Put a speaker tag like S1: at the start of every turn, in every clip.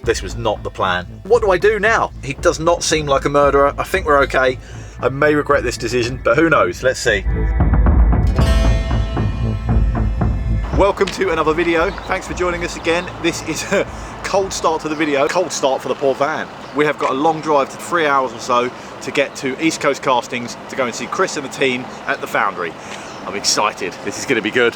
S1: this was not the plan. What do I do now? He does not seem like a murderer. I think we're okay. I may regret this decision, but who knows? Let's see. Welcome to another video. Thanks for joining us again. This is a cold start to the video. Cold start for the poor van. We have got a long drive to 3 hours or so to get to East Coast Castings to go and see Chris and the team at the Foundry. I'm excited. This is going to be good.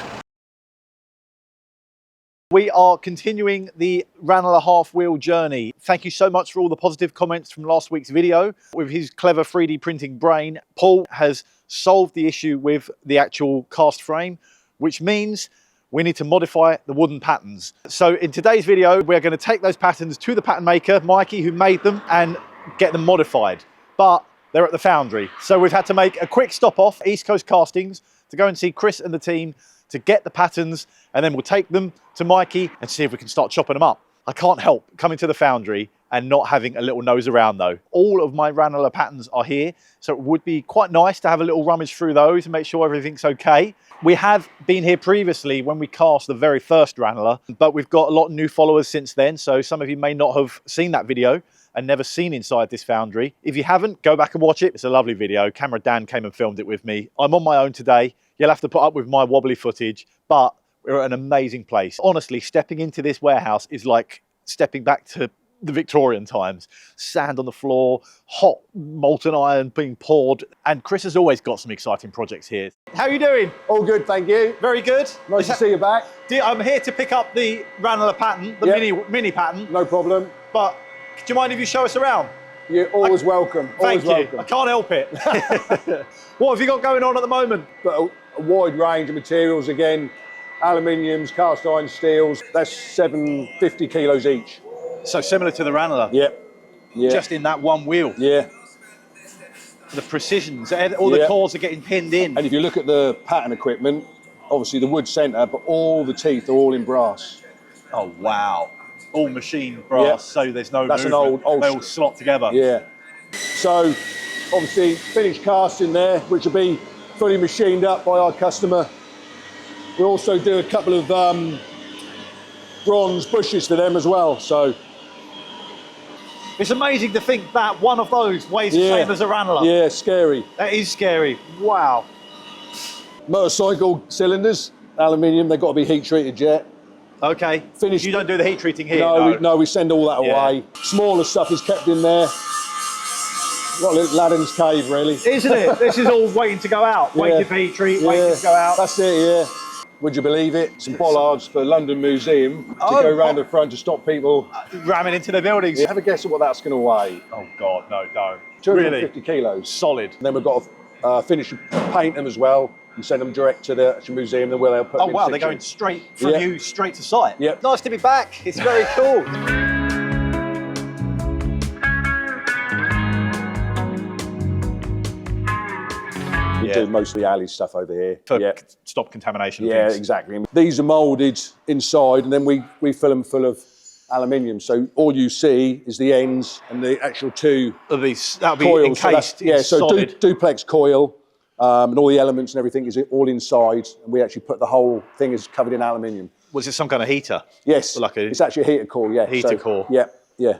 S1: We are continuing the Ranalah half-wheel journey. Thank you so much for all the positive comments from last week's video. With his clever 3D printing brain, Paul has solved the issue with the actual cast frame, which means we need to modify the wooden patterns. So in today's video, we're going to take those patterns to the pattern maker, Mikey, who made them, and get them modified. But they're at the Foundry. So we've had to make a quick stop off East Coast Castings to go and see Chris and the team to get the patterns, and then we'll take them to Mikey and see if we can start chopping them up. I can't help coming to the Foundry and not having a little nose around though. All of my Ranalah patterns are here, so it would be quite nice to have a little rummage through those and make sure everything's okay. We have been here previously when we cast the very first Ranalah, but we've got a lot of new followers since then, so some of you may not have seen that video and never seen inside this Foundry. If you haven't, go back and watch it. It's a lovely video. Camera Dan came and filmed it with me. I'm on my own today. You'll have to put up with my wobbly footage, but we're at an amazing place. Honestly, stepping into this warehouse is like stepping back to the Victorian times. Sand on the floor, hot molten iron being poured, and Chris has always got some exciting projects here. How are you doing?
S2: All good, thank you.
S1: Very good.
S2: Nice to see you back.
S1: I'm here to pick up the Ranalah pattern, the mini pattern.
S2: No problem.
S1: But do you mind if you show us around?
S2: You're always welcome.
S1: Thank you. I can't help it. What have you got going on at the moment?
S2: But a wide range of materials again, aluminiums, cast iron steels. That's 750 kilos each.
S1: So similar to the Ranalah.
S2: Yep. Yeah.
S1: Just in that one wheel.
S2: Yeah.
S1: The precisions, all the cores are getting pinned in.
S2: And if you look at the pattern equipment, obviously the wood centre, but all the teeth are all in brass.
S1: Oh wow. All machined brass, so there's no
S2: That's
S1: movement.
S2: an old
S1: they all slot together.
S2: Yeah. So obviously finished casting there, which will be fully machined up by our customer. We also do a couple of bronze bushes for them as well. So
S1: it's amazing to think that one of those weighs the same as a Ranalah.
S2: Yeah, scary.
S1: That is scary. Wow.
S2: Motorcycle cylinders, aluminium. They've got to be heat treated yet.
S1: Okay.
S2: Finished.
S1: You don't do the heat treating here?
S2: No, we send all that away. Smaller stuff is kept in there. Got a little Aladdin's cave, really.
S1: Isn't it? This is all waiting to go out. Waiting for heat treat, waiting to go out.
S2: That's it, yeah. Would you believe it? Some bollards for London Museum to go around the front to stop people
S1: ramming into the buildings.
S2: Have a guess at what that's going to weigh.
S1: Oh God, no, don't.
S2: 250 kilos.
S1: Solid.
S2: And then we've got to finish paint them as well. You send them direct to the actual museum, then they'll put them in
S1: wow,
S2: situ.
S1: they're going straight from you, straight to site.
S2: Yep.
S1: Nice to be back. It's very cool.
S2: We do most of the alley stuff over here.
S1: For stop contamination.
S2: Yeah, exactly. These are moulded inside, and then we fill them full of aluminium. So all you see is the ends and the actual two
S1: these. That'll be
S2: coils.
S1: encased.
S2: So solid. Duplex coil. And all the elements and everything is all inside, and we actually put the whole thing is covered in aluminium.
S1: Was it some kind of heater?
S2: Yes, it's actually a heater core. Yeah,
S1: heater core.
S2: Yeah.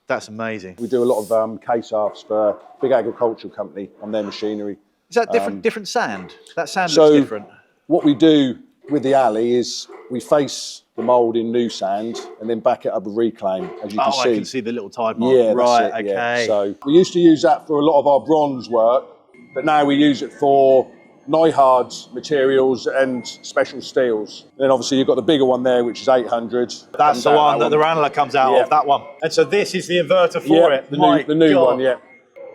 S1: That's amazing.
S2: We do a lot of case afts for a big agricultural company on their machinery.
S1: Is that different sand? That sand looks different.
S2: What we do with the alley is we face the mould in new sand and then back it up with reclaim, as you can see.
S1: I can see the little tide mark.
S2: Yeah,
S1: right.
S2: That's it,
S1: Okay.
S2: So we used to use that for a lot of our bronze work, but now we use it for Neuhard's materials and special steels. And then obviously you've got the bigger one there, which is 800.
S1: That's the one that the Ranalah comes out of, that one. And so this is the inverter for it.
S2: The new one, yeah.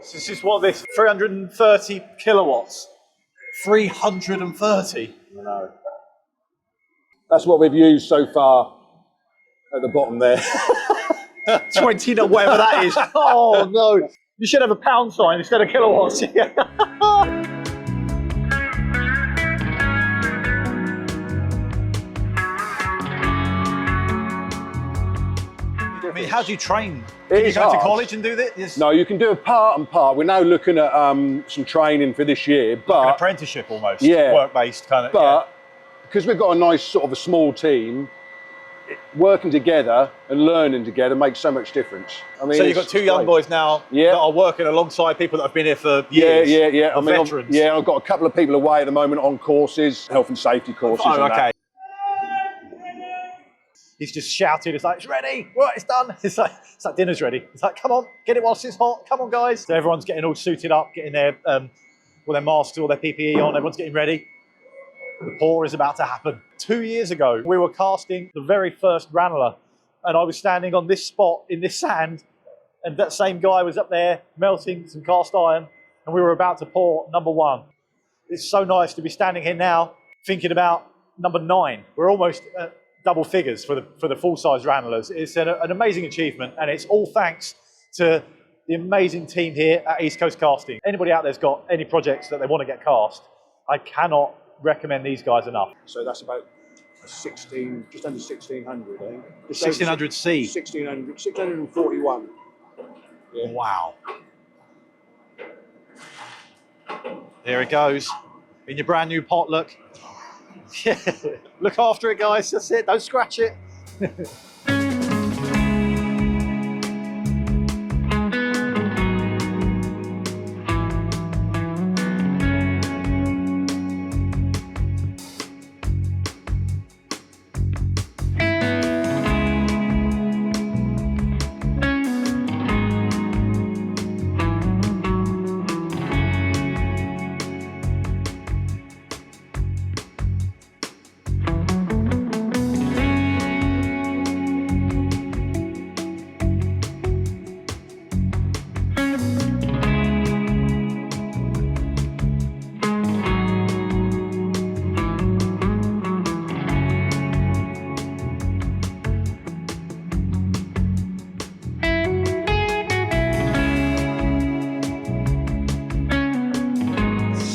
S1: So this is what this, 330 kilowatts. 330.
S2: I know. That's what we've used so far at the bottom there.
S1: 20, whatever that is. Oh no. You should have a pound sign instead of kilowatts. I mean, how do you train? Can you go to college and do this?
S2: No, you can do a part and part. We're now looking at some training for this year, but
S1: like an apprenticeship almost.
S2: Yeah,
S1: work-based kind of.
S2: But because we've got a nice sort of a small team, working together and learning together makes so much difference. I mean,
S1: so you've got two young boys now that are working alongside people that have been here for years.
S2: Yeah. I mean,
S1: veterans.
S2: I've got a couple of people away at the moment on courses, health and safety courses.
S1: Oh,
S2: and
S1: okay.
S2: that.
S1: He's just shouted, it's like, it's ready, right, it's done. It's like dinner's ready. It's like, come on, get it whilst it's hot, come on guys. So everyone's getting all suited up, getting their masks, all their PPE on, everyone's getting ready. The pour is about to happen. 2 years ago, we were casting the very first Ranalah, and I was standing on this spot in this sand, and that same guy was up there melting some cast iron, and we were about to pour number 1. It's so nice to be standing here now, thinking about number 9. We're almost at double figures for the full-size Ranalahs. It's an amazing achievement, and it's all thanks to the amazing team here at East Coast Casting. Anybody out there's got any projects that they want to get cast, I cannot recommend these guys enough.
S2: So that's about 16, just under 1600, I think.
S1: 1600C.
S2: 641. Yeah.
S1: Wow. There it goes. In your brand new pot, look. Yeah. Look after it, guys. That's it. Don't scratch it.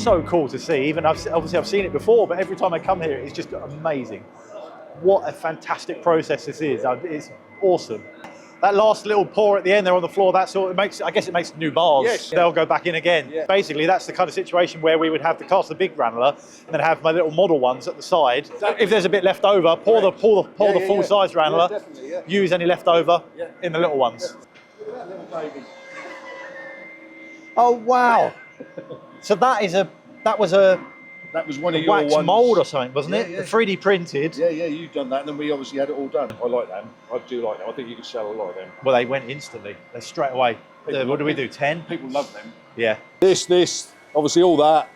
S1: So cool to see. Even obviously I've seen it before, but every time I come here, it's just amazing. What a fantastic process this is. It's awesome. That last little pour at the end there on the floor, that's all it makes. I guess it makes new bars.
S2: Yes.
S1: They'll go back in again.
S2: Yeah.
S1: Basically, that's the kind of situation where we would have to cast the big Ranalah and then have my little model ones at the side. If there's a bit left over, pour the full size Ranalah.
S2: Yeah, definitely, yeah.
S1: Use any left over in the little ones.
S2: Look at that little baby.
S1: Oh wow! So that was one of your wax mould or something, wasn't it?
S2: Yeah.
S1: The 3D printed.
S2: Yeah, you've done that, and then we obviously had it all done. I like them. I do like them. I think you could sell a lot of them.
S1: Well, they went instantly. They straight away. What do we do? 10?
S2: People love them.
S1: Yeah.
S2: This, obviously all that.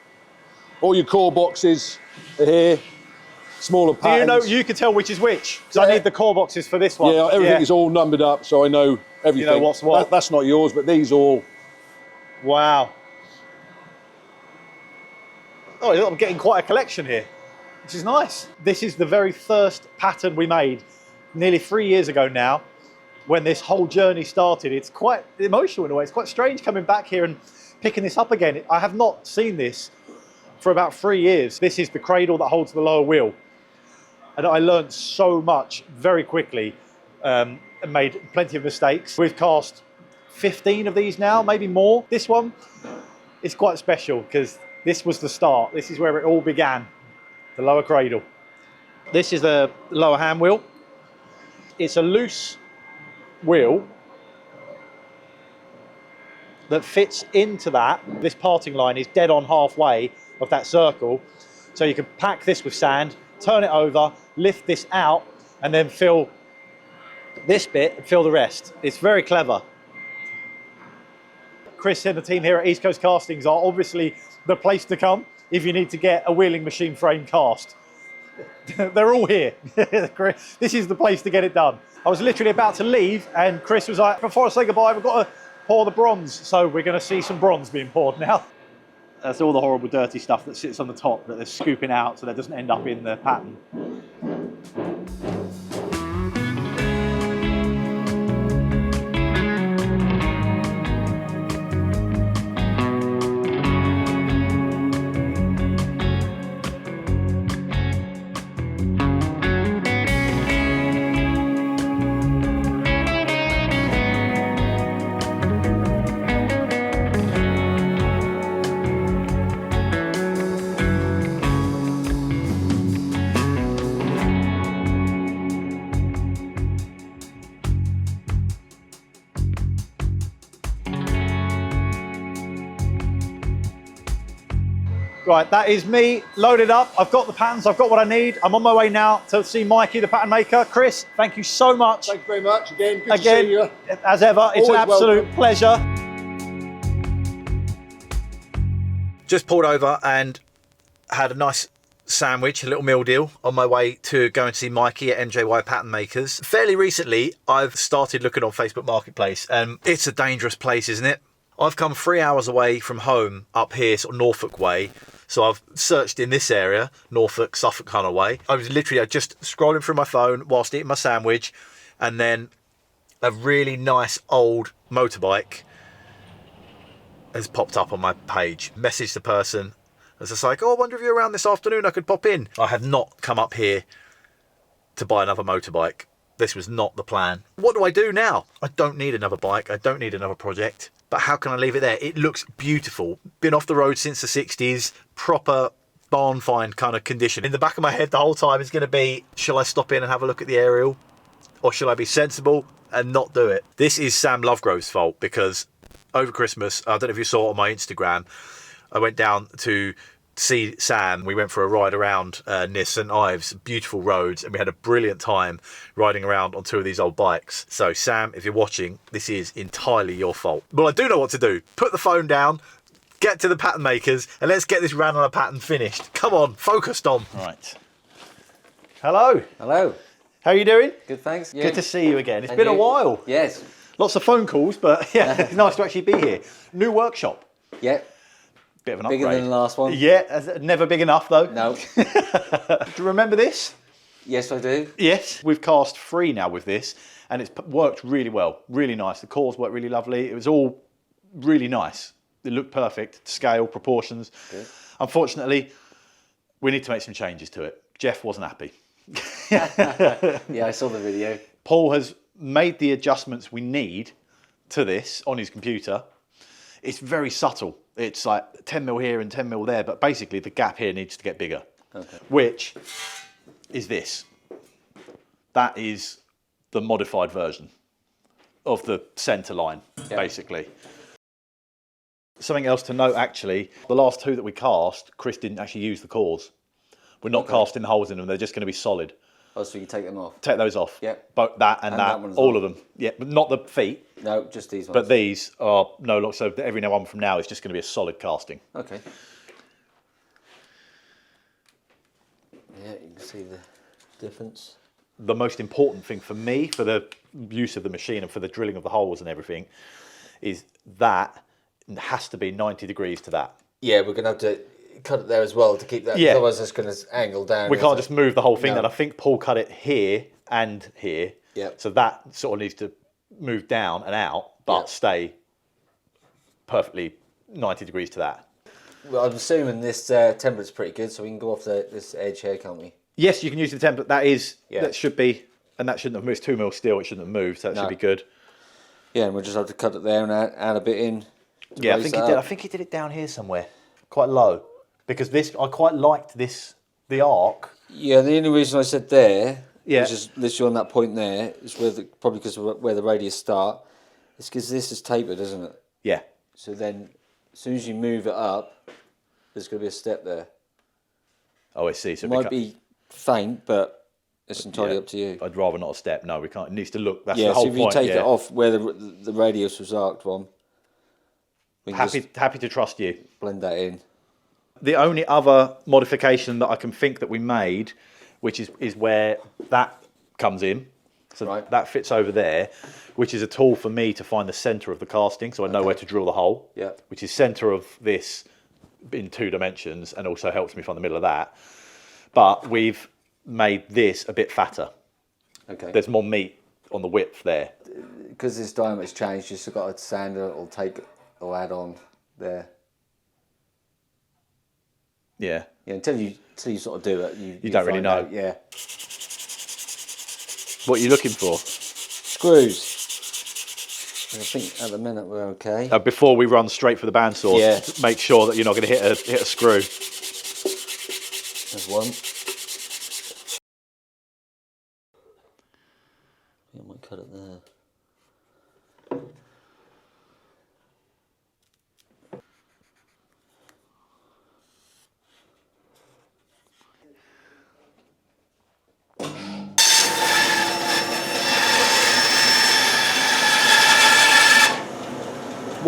S2: All your core boxes are here. Smaller patterns.
S1: Do you know? You can tell which is which. Because I need the core boxes for this one.
S2: Yeah, everything is all numbered up, so I know everything.
S1: You know what's what.
S2: That's not yours, but these all.
S1: Wow. Oh, I'm getting quite a collection here, which is nice. This is the very first pattern we made nearly 3 years ago now, when this whole journey started. It's quite emotional in a way. It's quite strange coming back here and picking this up again. I have not seen this for about 3 years. This is the cradle that holds the lower wheel. And I learned so much very quickly and made plenty of mistakes. We've cast 15 of these now, maybe more. This one is quite special because this was the start. This is where it all began, the lower cradle. This is the lower hand wheel. It's a loose wheel that fits into that. This parting line is dead on halfway of that circle. So you can pack this with sand, turn it over, lift this out, and then fill this bit and fill the rest. It's very clever. Chris and the team here at East Coast Castings are obviously the place to come if you need to get a wheeling machine frame cast. They're all here. This is the place to get it done. I was literally about to leave and Chris was like, before I say goodbye, we've got to pour the bronze. So we're going to see some bronze being poured now. That's all the horrible dirty stuff that sits on the top that they're scooping out so that it doesn't end up in the pattern. Right, that is me loaded up. I've got the patterns, I've got what I need. I'm on my way now to see Mikey, the pattern maker. Chris, thank you so much.
S2: Thank you very much. Again, good to see you.
S1: As ever, it's
S2: Always
S1: an absolute
S2: welcome.
S1: pleasure. Just pulled over and had a nice sandwich, a little meal deal on my way to go and see Mikey at MJY Pattern Makers. Fairly recently, I've started looking on Facebook Marketplace, and it's a dangerous place, isn't it? I've come 3 hours away from home up here, sort of Norfolk way. So I've searched in this area, Norfolk, Suffolk kind of way. I was literally just scrolling through my phone whilst eating my sandwich, and then a really nice old motorbike has popped up on my page. Messaged the person. I was just like, oh, I wonder if you're around this afternoon, I could pop in. I have not come up here to buy another motorbike. This was not the plan. What do I do now? I don't need another bike. I don't need another project. But how can I leave it there? It looks beautiful. Been off the road since the 60s. Proper barn find kind of condition. In the back of my head the whole time is going to be, shall I stop in and have a look at the aerial? Or shall I be sensible and not do it? This is Sam Lovegrove's fault, because over Christmas, I don't know if you saw it on my Instagram, I went down to see Sam. We went for a ride around near St Ives, beautiful roads, and we had a brilliant time riding around on two of these old bikes. So Sam, if you're watching, this is entirely your fault. Well, I do know what to do. Put the phone down, get to the pattern makers, and let's get this Ranalah pattern finished. Come on, focus, Dom. Right. Hello.
S3: Hello.
S1: How are you doing?
S3: Good, thanks.
S1: Good to see you again. It's been a while.
S3: Yes.
S1: Lots of phone calls, but yeah, it's nice to actually be here. New workshop.
S3: Yeah.
S1: Bit of an
S3: Bigger
S1: upgrade.
S3: than the last one.
S1: Yeah, never big enough though.
S3: No.
S1: Do you remember this?
S3: Yes, I do.
S1: Yes. We've cast 3 now with this, and it's worked really well, really nice. The cores worked really lovely. It was all really nice. It looked perfect, scale, proportions.
S3: Good.
S1: Unfortunately, we need to make some changes to it. Jeff wasn't happy.
S3: Yeah, I saw the video.
S1: Paul has made the adjustments we need to this on his computer. It's very subtle. It's like 10 mil here and 10 mil there, but basically the gap here needs to get bigger, okay. Which is this. That is the modified version of the center line, basically. Something else to note, actually, the last 2 that we cast, Chris didn't actually use the cores. We're not casting holes in them. They're just going to be solid.
S3: Oh, so you take them off?
S1: Take those off.
S3: Yep.
S1: Both that and that all of them. Yeah, but not the feet.
S3: No, just these ones.
S1: But these are no look. So every now and from now, it's just going to be a solid casting.
S3: Okay. Yeah, you can see the difference.
S1: The most important thing for me, for the use of the machine and for the drilling of the holes and everything, is that it has to be 90 degrees to that.
S3: Yeah, we're going to have to cut it there as well to keep that.
S1: Yeah.
S3: Otherwise, it's going to angle down.
S1: We can't just move the whole thing.
S3: No.
S1: Then I think Paul cut it here and here.
S3: Yeah.
S1: So that sort of needs to move down and out, but stay perfectly 90 degrees to that.
S3: Well, I'm assuming this template's pretty good, so we can go off this edge here, can't we?
S1: Yes, you can use the template. That should be, and that shouldn't have moved. It's 2 mil steel. It shouldn't have moved. So that should be good.
S3: Yeah, and we'll just have to cut it there and add a bit in.
S1: Yeah, I think he did. I think he did it down here somewhere, quite low, because I quite liked the arc.
S3: Yeah, the only reason I said there,
S1: which
S3: is literally on that point there, is probably because of where the radius start. It's because this is tapered, isn't it?
S1: Yeah.
S3: So then, as soon as you move it up, there's going to be a step there.
S1: Oh, I see. So
S3: it might be faint, but it's entirely up to you.
S1: I'd rather not a step. No, we can't. It needs to look. That's the whole point.
S3: So if you take it off where the radius was arced from,
S1: happy to trust you.
S3: Blend that in.
S1: The only other modification that I can think that we made, which is where that comes in. So that fits over there, which is a tool for me to find the centre of the casting, so I know where to drill the hole.
S3: Yeah.
S1: Which is centre of this in 2 dimensions, and also helps me find the middle of that. But we've made this a bit fatter.
S3: Okay.
S1: There's more meat on the width there.
S3: Because this diameter's changed, you've still got a sander or add on there.
S1: Yeah.
S3: Yeah, until you sort of do it, you
S1: don't really know.
S3: Out, yeah.
S1: What are you looking for?
S3: Screws. I think at the minute we're okay.
S1: Before we run straight for the bandsaw, make sure that you're not going to hit a screw.
S3: There's one. I might cut it there.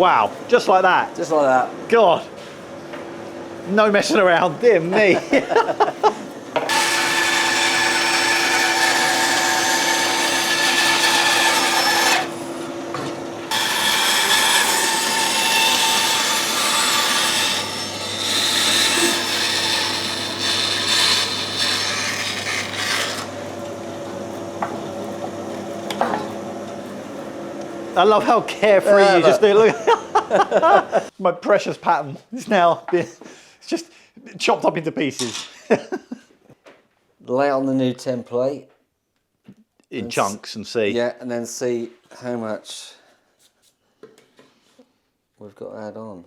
S1: Wow, just like that.
S3: Just like that.
S1: God. No messing around, dear me. I love how carefree you just do. Look, my precious pattern is now it's just chopped up into pieces.
S3: Lay on the new template
S1: In chunks and see.
S3: Yeah, and then see how much we've got to add on.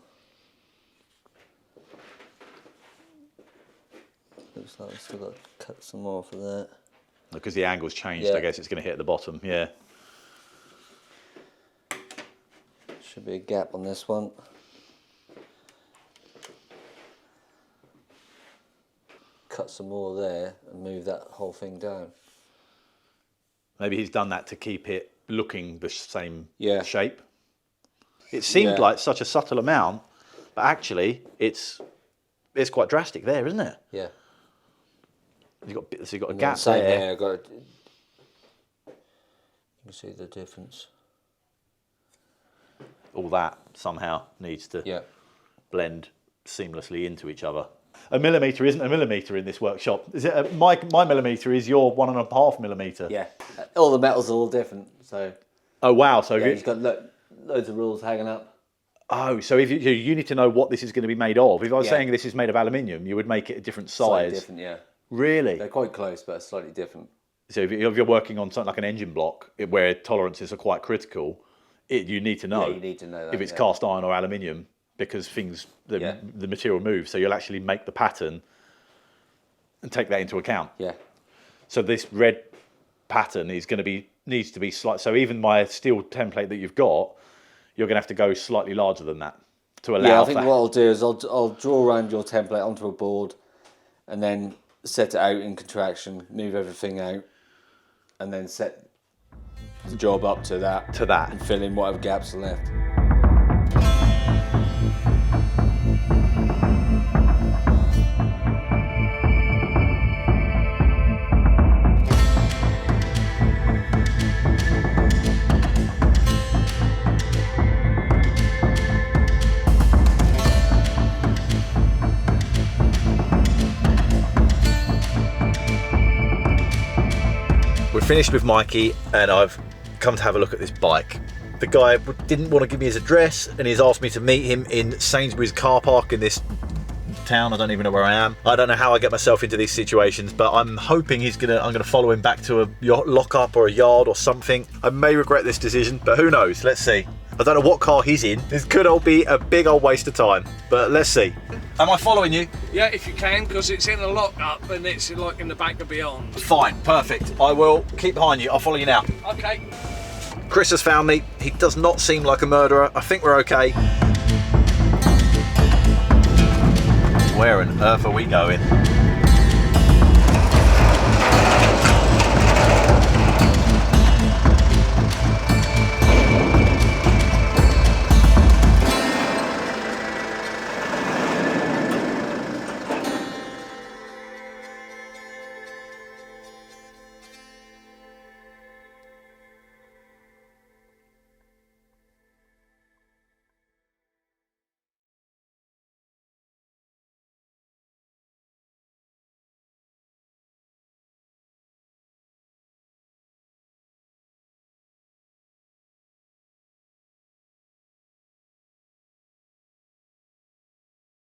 S3: Looks like we've still got to cut some more for that.
S1: Because the angle's changed,
S3: Yeah.
S1: I guess it's going to hit at the bottom, yeah.
S3: Should be a gap on this one. Cut some more there and move that whole thing down.
S1: Maybe he's done that to keep it looking the same
S3: Yeah.
S1: shape. It seemed
S3: Yeah.
S1: like such a subtle amount, but actually it's quite drastic there, isn't it?
S3: Yeah.
S1: You've got a
S3: And
S1: gap
S3: then same
S1: there.
S3: here, I've got to, you can see the difference.
S1: All that somehow needs to
S3: Yeah.
S1: blend seamlessly into each other. A millimetre isn't a millimetre in this workshop. Is it? My millimetre is your 1.5 millimetre.
S3: Yeah. All the metals are all different, so
S1: Oh wow! So
S3: yeah, he's got loads of rules hanging up.
S1: oh, so if you need to know what this is going to be made of. If I was
S3: Yeah.
S1: saying this is made of aluminium, you would make it a different
S3: Slightly
S1: size.
S3: different, yeah.
S1: Really?
S3: They're quite close, but slightly different.
S1: So if you're working on something like an engine block where tolerances are quite critical, you need to know.
S3: Yeah, you need to know that,
S1: if it's
S3: yeah.
S1: cast iron or aluminium, because
S3: Yeah.
S1: the material moves. So you'll actually make the pattern and take that into account.
S3: Yeah.
S1: So this red pattern needs to be slight. So even my steel template that you've got, you're going to have to go slightly larger than that to allow.
S3: Yeah, I think
S1: for
S3: what I'll do is I'll draw around your template onto a board and then set it out in contraction, move everything out, and then set the job up to that. And fill in whatever gaps are left.
S1: We're finished with Mikey and I've come to have a look at this bike. The guy didn't want to give me his address and he's asked me to meet him in Sainsbury's car park in this town. I don't even know where I am. I don't know how I get myself into these situations, but I'm hoping I'm gonna follow him back to a lockup or a yard or something. I may regret this decision, but who knows? Let's see. I don't know what car he's in. This could all be a big old waste of time, but let's see. Am I following you?
S4: Yeah, if you can, because it's in a lock-up and it's like in the back of beyond.
S1: Fine, perfect. I will keep behind you. I'll follow you now.
S4: Okay.
S1: Chris has found me. He does not seem like a murderer. I think we're okay. Where on earth are we going?